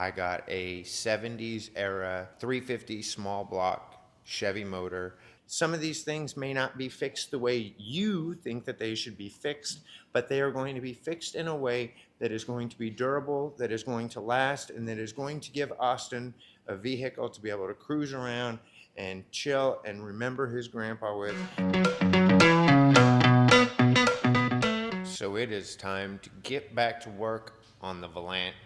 I got a 70s era 350 small block Chevy motor. Some of these things may not be fixed the way you think that they should be fixed, but they are going to be fixed in a way that is going to be durable, that is going to last, and that is going to give Austin a vehicle to be able to cruise around and chill and remember his grandpa with. So it is time to get back to work on the Valiant.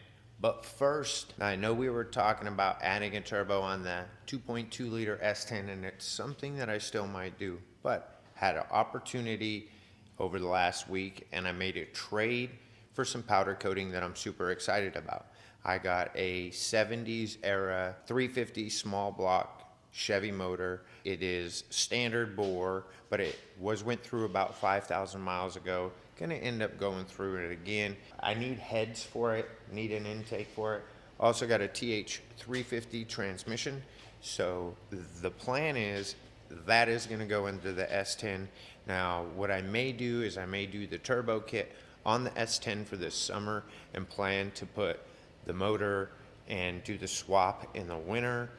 But first, I know we were talking about adding a turbo on the 2.2 liter S10, and it's something that I still might do, but had an opportunity over the last week, and I made a trade for some powder coating that I'm super excited about. I got a 70s era 350 small block Chevy motor. It is standard bore, but it went through about 5,000 miles ago. Gonna end up going through it again. I need heads for it, need an intake for it. Also got a TH350 transmission. So the plan is that is gonna go into the S10. Now, what I may do is I may do the turbo kit on the S10 for this summer and plan to put the motor and do the swap in the winter.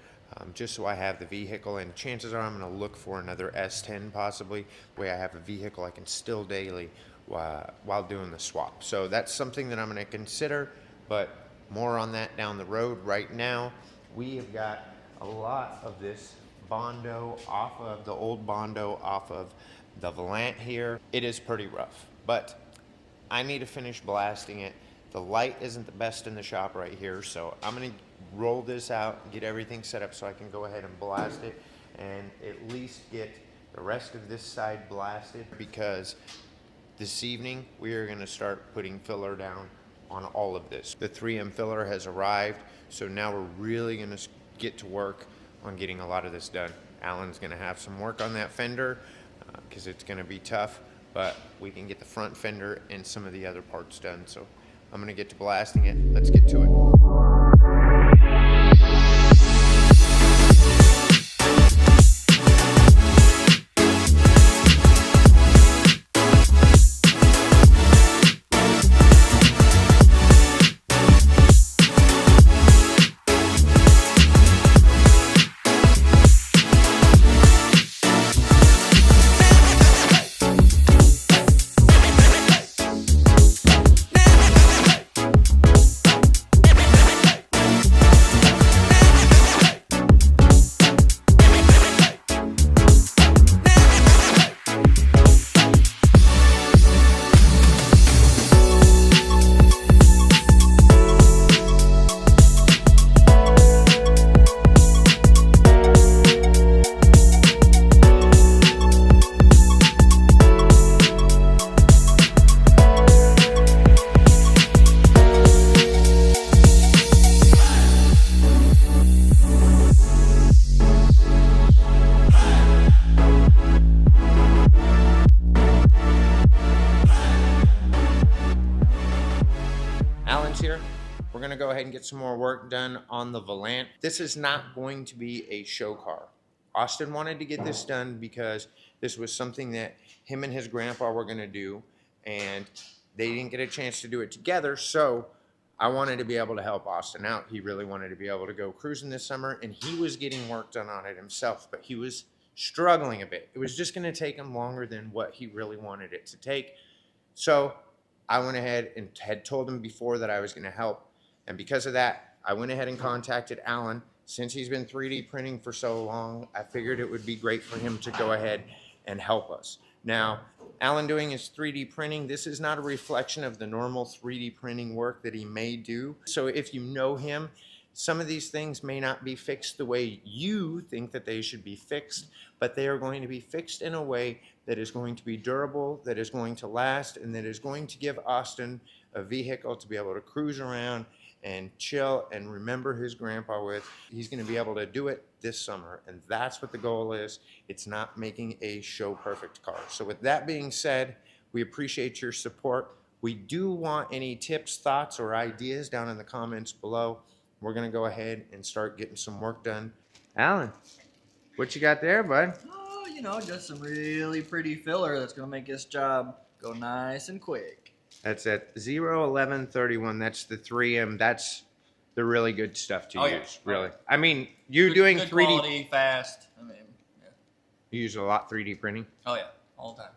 Just so I have the vehicle, and chances are I'm going to look for another S10 possibly, where I have a vehicle I can still daily while doing the swap. So that's something that I'm going to consider, but more on that down the road. Right now, we have got a lot of this Bondo off of the old Bondo off of the Valiant here. It is pretty rough, but I need to finish blasting it. The light isn't the best in the shop right here, so I'm going to roll this out, get everything set up so I can go ahead and blast it and at least get the rest of this side blasted, because this evening we are going to start putting filler down on all of this. The 3M filler has arrived, so now we're really going to get to work on getting a lot of this done. Alan's going to have some work on that fender because it's going to be tough, but we can get the front fender and some of the other parts done. So I'm going to get to blasting it. Let's get to it. Here, we're going to go ahead and get some more work done on the Valiant. This is not going to be a show car. Austin wanted to get this done because this was something that him and his grandpa were going to do, and they didn't get a chance to do it together, so I wanted to be able to help Austin out. He really wanted to be able to go cruising this summer, and he was getting work done on it himself, but he was struggling a bit. It was just going to take him longer than what he really wanted it to take. So I went ahead and had told him before that I was going to help. And because of that, I went ahead and contacted Alan. Since he's been 3D printing for so long, I figured it would be great for him to go ahead and help us. Now, Alan doing his 3D printing, this is not a reflection of the normal 3D printing work that he may do. So if you know him, some of these things may not be fixed the way you think that they should be fixed, but they are going to be fixed in a way that is going to be durable, that is going to last, and that is going to give Austin a vehicle to be able to cruise around and chill and remember his grandpa with. He's going to be able to do it this summer, and that's what the goal is. It's not making a show perfect car. So with that being said, we appreciate your support. We do want any tips, thoughts, or ideas down in the comments below. We're going to go ahead and start getting some work done. Alan, what you got there, bud? Oh, you know, just some really pretty filler that's going to make this job go nice and quick. That's at 01131. That's the 3M. That's They're really good stuff to Oh, yeah. use, really. I mean, you're doing good 3D. quality, fast. I mean, yeah. You use a lot 3D printing. Oh yeah, all the time.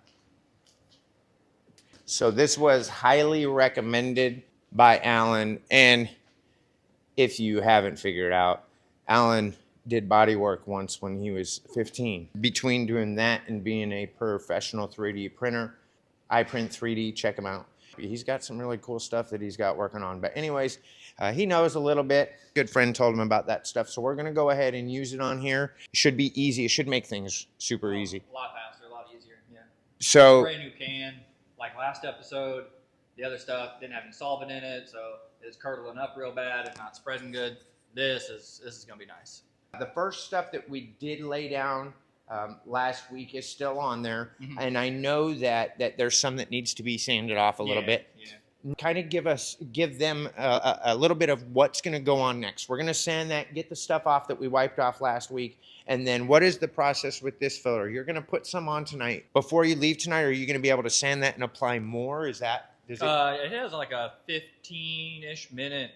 So this was highly recommended by Alan. And if you haven't figured out, Alan did bodywork once when he was 15. Between doing that and being a professional 3D printer, I print 3D, check him out. He's got some really cool stuff that he's got working on. But anyways, he knows a little bit. Good friend told him about that stuff. So we're going to go ahead and use it on here. It should be easy. It should make things super easy. A lot faster, a lot easier. Yeah. So Brand new can. Like last episode, the other stuff didn't have any solvent in it, so it's curdling up real bad and not spreading good. This is going to be nice. the first stuff that we did lay down last week is still on there. Mm-hmm. And I know that there's some that needs to be sanded off a little bit. Yeah. Kind of give them a little bit of what's going to go on next. We're going to sand that, get the stuff off that we wiped off last week. And then what is the process with this filler? You're going to put some on tonight. Before you leave tonight, are you going to be able to sand that and apply more? Is that? Does It has like a 15-ish minute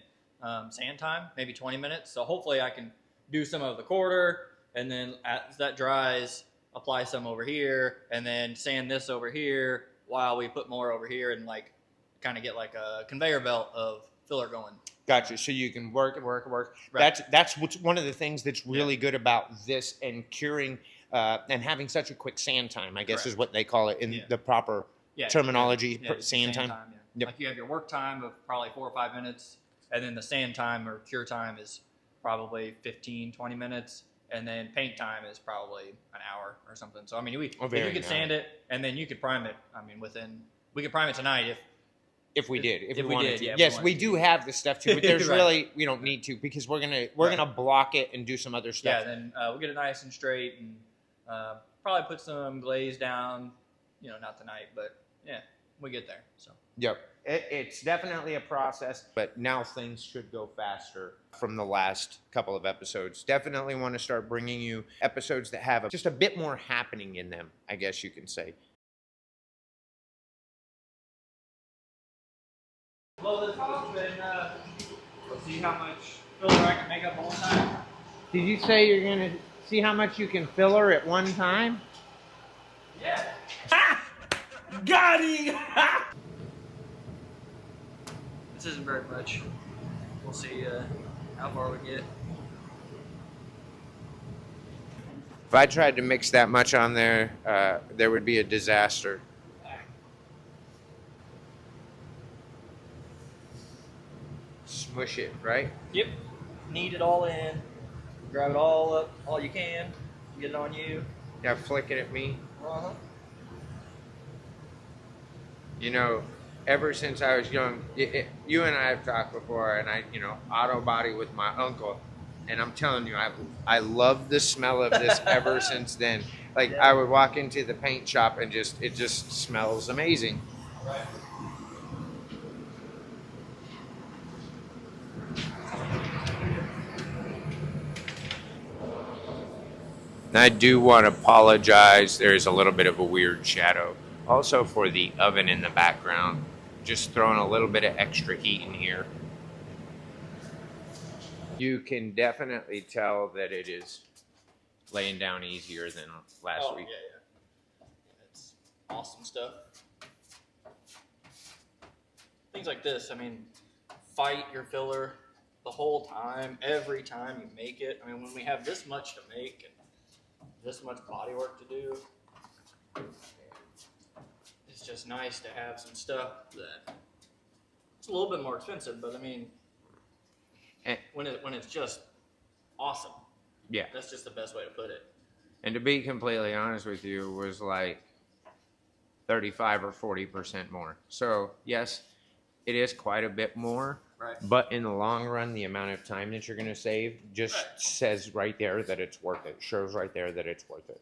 sand time, maybe 20 minutes. So hopefully I can do some of the quarter, and then as that dries, apply some over here, and then sand this over here while we put more over here, and like kind of get like a conveyor belt of filler going. Gotcha. So you can work and work and work. Right. That's what's one of the things that's really good about this and curing and having such a quick sand time, I guess is what they call it in the proper terminology, sand time. Yeah. Yep. Like you have your work time of probably 4 or 5 minutes, and then the sand time or cure time is probably 15, 20 minutes, and then paint time is probably an hour or something. So I mean, if you could sand it, and then you could prime it. I mean, we could prime it tonight if we wanted to. Yeah, yes, we do have the stuff too, but there's Right. really we don't need to because we're gonna block it and do some other stuff. Yeah, then we'll get it nice and straight, and probably put some glaze down. You know, not tonight, but yeah, we get there. So. Yep. It's definitely a process, but now things should go faster from the last couple of episodes. Definitely want to start bringing you episodes that have just a bit more happening in them, I guess you can say. Well, the top's been, let's see how much filler I can make up all the time. Did you say you're going to see how much you can filler at one time? Yeah. Got him! This isn't very much. We'll see how far we get. If I tried to mix that much on there, there would be a disaster. Smush it, right? Yep. Knead it all in. Grab it all up, all you can. Get it on you. Yeah, flick it at me. Uh-huh. You know, ever since I was young, you and I have talked before, and I, auto body with my uncle, and I'm telling you, I love the smell of this ever since then. Like, Yeah. I would walk into the paint shop and it just smells amazing. Right. And I do want to apologize. There's a little bit of a weird shadow. Also for the oven in the background. Just throwing a little bit of extra heat in here. You can definitely tell that it is laying down easier than last week. Yeah. It's awesome stuff. Things like this, I mean, fight your filler the whole time, every time you make it. I mean, when we have this much to make and this much body work to do, it's just nice to have some stuff that it's a little bit more expensive, but I mean, when it's just awesome. Yeah. That's just the best way to put it. And to be completely honest with you, it was like 35 or 40% more. So yes, it is quite a bit more. Right. But in the long run, the amount of time that you're going to save just says right there that it's worth it. Shows right there that it's worth it.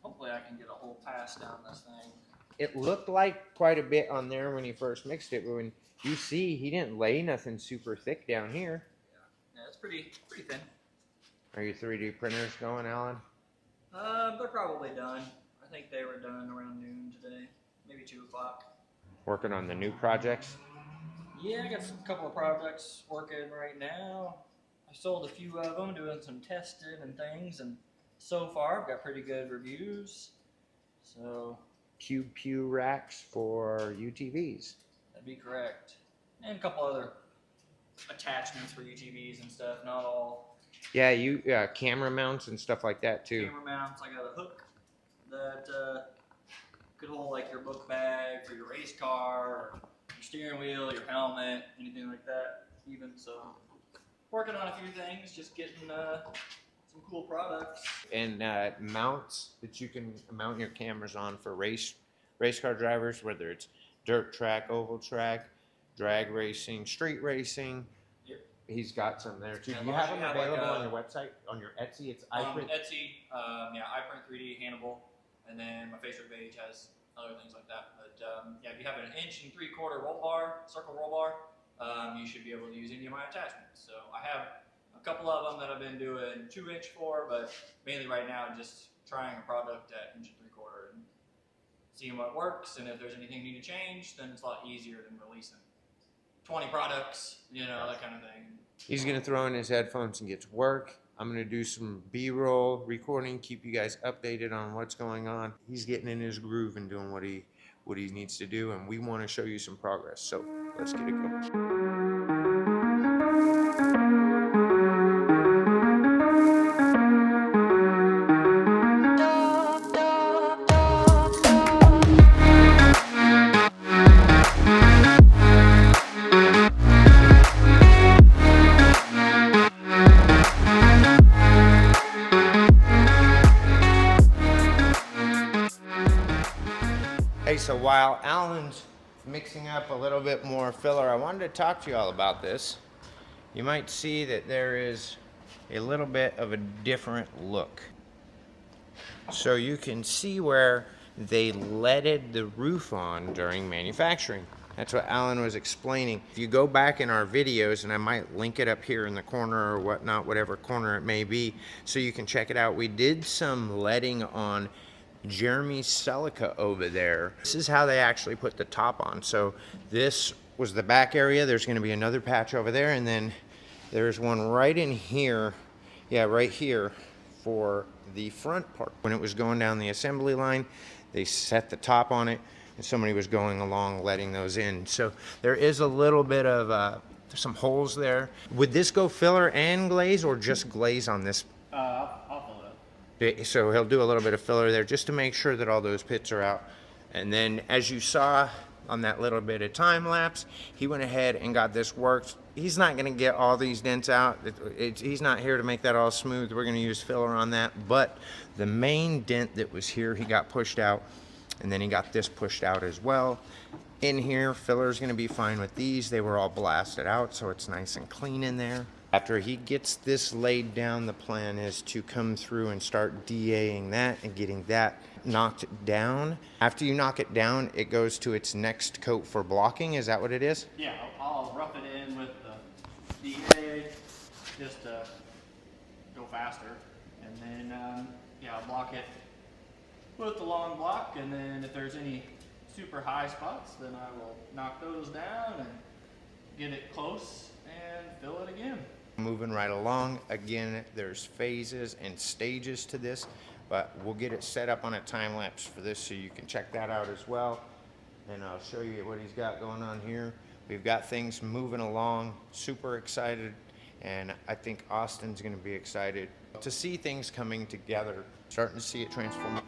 Hopefully I can get a whole pass down this thing. It looked like quite a bit on there when he first mixed it, but when you see, he didn't lay nothing super thick down here. Yeah, it's pretty thin. Are your 3D printers going, Alan? They're probably done. I think they were done around noon today, maybe 2 o'clock. Working on the new projects? Yeah, I got a couple of projects working right now. I sold a few of them, doing some testing and things, and so far I've got pretty good reviews. So Cube pew racks for UTVs. that'd be correct. And a couple other attachments for UTVs and stuff, not all Yeah, camera mounts and stuff like that too. camera mounts. I got a hook that could hold like your book bag for your race car, or your steering wheel, your helmet, anything like that even. So working on a few things, just getting some cool products. And mounts that you can mount your cameras on for race car drivers, whether it's dirt track, oval track, drag racing, street racing. Yep. He's got some there too. Yeah, Do you have them available on your website, on your Etsy? It's iPrint. Etsy, yeah, iPrint 3D Hannibal, and then my Facebook page has other things like that. But yeah, if you have an 1 3/4 roll bar, circle roll bar, you should be able to use any of my attachments. So I have a couple of them that I've been doing 2" for, but mainly right now just trying a product at 1 3/4 and seeing what works. And if there's anything need to change, then it's a lot easier than releasing 20 products, you know, that kind of thing. He's gonna throw in his headphones and get to work. I'm gonna do some B-roll recording, keep you guys updated on what's going on. He's getting in his groove and doing what he needs to do, and we want to show you some progress. So let's get it going. Hey, so while Alan's mixing up a little bit more filler, I wanted to talk to you all about this. You might see that there is a little bit of a different look. So you can see where they leaded the roof on during manufacturing. That's what Alan was explaining. If you go back in our videos, and I might link it up here in the corner or whatnot, whatever corner it may be, so you can check it out. We did some leading on Jeremy Celica over there. This is how they actually put the top on. So this was the back area. There's going to be another patch over there, and then there's one right in here. Yeah, right here for the front part. When it was going down the assembly line, they set the top on it, and somebody was going along letting those in. So there is a little bit of some holes there. Would this go filler and glaze, or just glaze on this? I'll fill it up. So he'll do a little bit of filler there just to make sure that all those pits are out. And then, as you saw on that little bit of time lapse, he went ahead and got this worked. He's not going to get all these dents out. He's not here to make that all smooth. We're going to use filler on that. But the main dent that was here, he got pushed out. And then he got this pushed out as well. In here, filler is going to be fine with these. They were all blasted out, so it's nice and clean in there. After he gets this laid down, the plan is to come through and start DAing that and getting that knocked down. After you knock it down, it goes to its next coat for blocking. Is that what it is? Yeah, I'll rough it in with the DA just to go faster. And then, yeah, I'll block it with the long block. And then if there's any super high spots, then I will knock those down and get it close and fill it again. Moving right along. Again, there's phases and stages to this, but we'll get it set up on a time lapse for this so you can check that out as well. And I'll show you what he's got going on here. We've got things moving along, super excited, and I think Austin's going to be excited to see things coming together, starting to see it transform.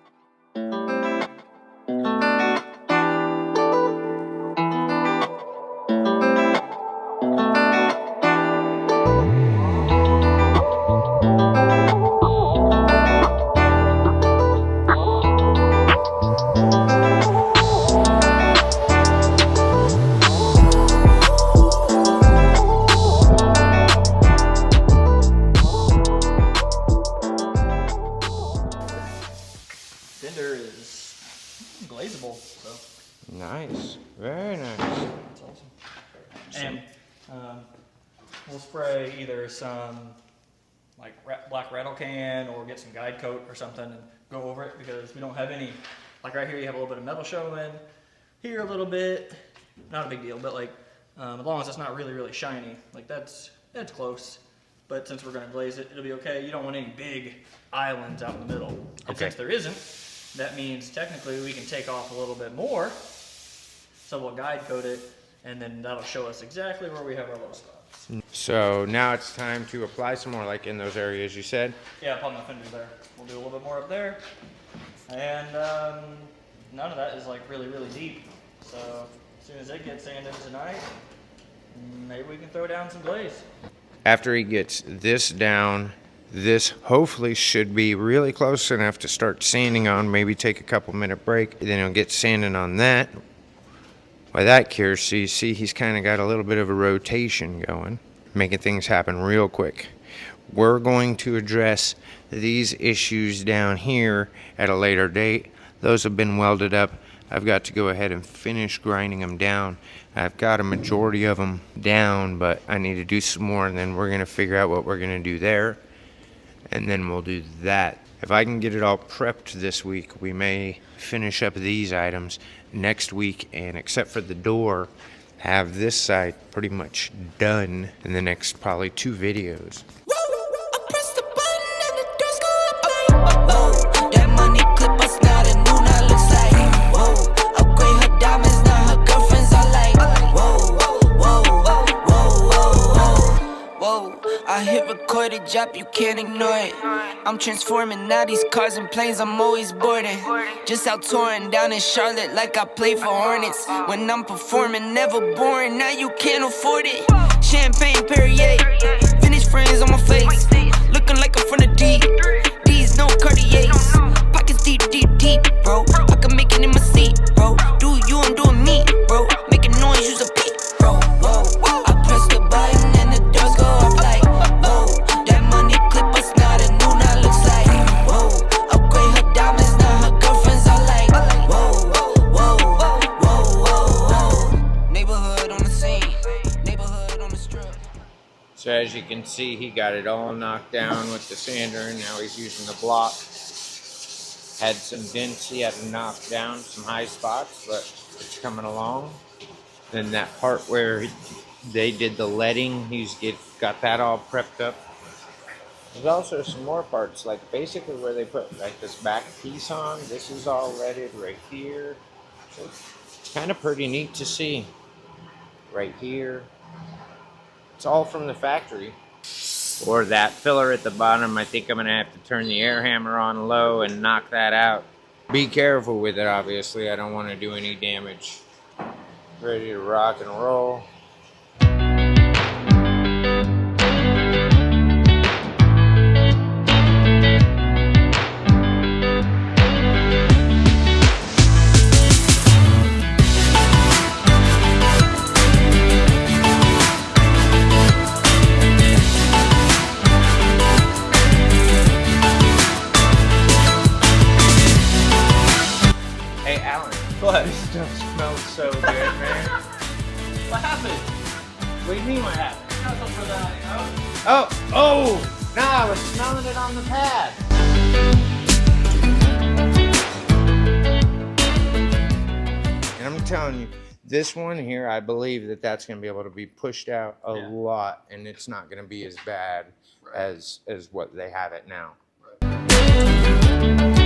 Fender is glazable, so Nice, very nice. that's awesome. And we'll spray either some like black rattle can or get some guide coat or something and go over it, because we don't have any, like right here you have a little bit of metal showing, here a little bit, not a big deal, but like As long as it's not really, really shiny. Like that's close. But since we're gonna glaze it, it'll be okay. You don't want any big islands out in the middle. And Okay. since there isn't, that means technically we can take off a little bit more. So we'll guide coat it, and then that'll show us exactly where we have our low spots. So now it's time to apply some more, like in those areas you said. Yeah, upon the fender there. We'll do a little bit more up there. And none of that is like really, really deep. So as soon as it gets sanded tonight, maybe we can throw down some glaze. After he gets this down, this hopefully should be really close enough to start sanding on, maybe take a couple minute break. Then he'll get sanding on that. By that cures, so you see he's kind of got a little bit of a rotation going, making things happen real quick. We're going to address these issues down here at a later date. Those have been welded up. I've got to go ahead and finish grinding them down. I've got a majority of them down, but I need to do some more, and then we're going to figure out what we're going to do there, and then we'll do that. If I can get it all prepped this week, we may finish up these items next week, and except for the door, have this side pretty much done in the next probably 2 videos. I hit record a drop, you can't ignore it. I'm transforming now these cars and planes, I'm always boarding. Just out touring down in Charlotte like I play for Hornets. When I'm performing, never boring, now you can't afford it. Champagne Perrier, vintage friends on my face. Looking like I'm from the deep, these no Cartiers. Pockets deep, deep, deep, bro. I can make it in my seat, bro. Do you, I'm doing me, bro. Making noise, use a peep, bro. Whoa, whoa. I press the button and the doors go off like whoa. That money clip us now, the new now looks like whoa. Upgrade her diamonds, now her girlfriends are like whoa, whoa, whoa, whoa, whoa. Neighborhood on the scene, neighborhood on the strip. So as you can see, he got it all knocked down with the sander, and now he's using the block. Had some dents he had to knock down, some high spots, but it's coming along. Then that part where they did the leading, got that all prepped up. There's also some more parts, like basically where they put like this back piece on. This is all leaded right here. So it's kind of pretty neat to see. Right here. It's all from the factory. Or that filler at the bottom, I think I'm gonna have to turn the air hammer on low and knock that out. Be careful with it, obviously. I don't want to do any damage. Ready to rock and roll. Hey, Alan. What? This stuff smells so good, man. What happened? What do you mean what happened? Not for that, you know? Oh! No, I was smelling it on the pad. And I'm telling you, this one here, I believe that that's going to be able to be pushed out a lot, and it's not going to be as bad as what they have it now. Right.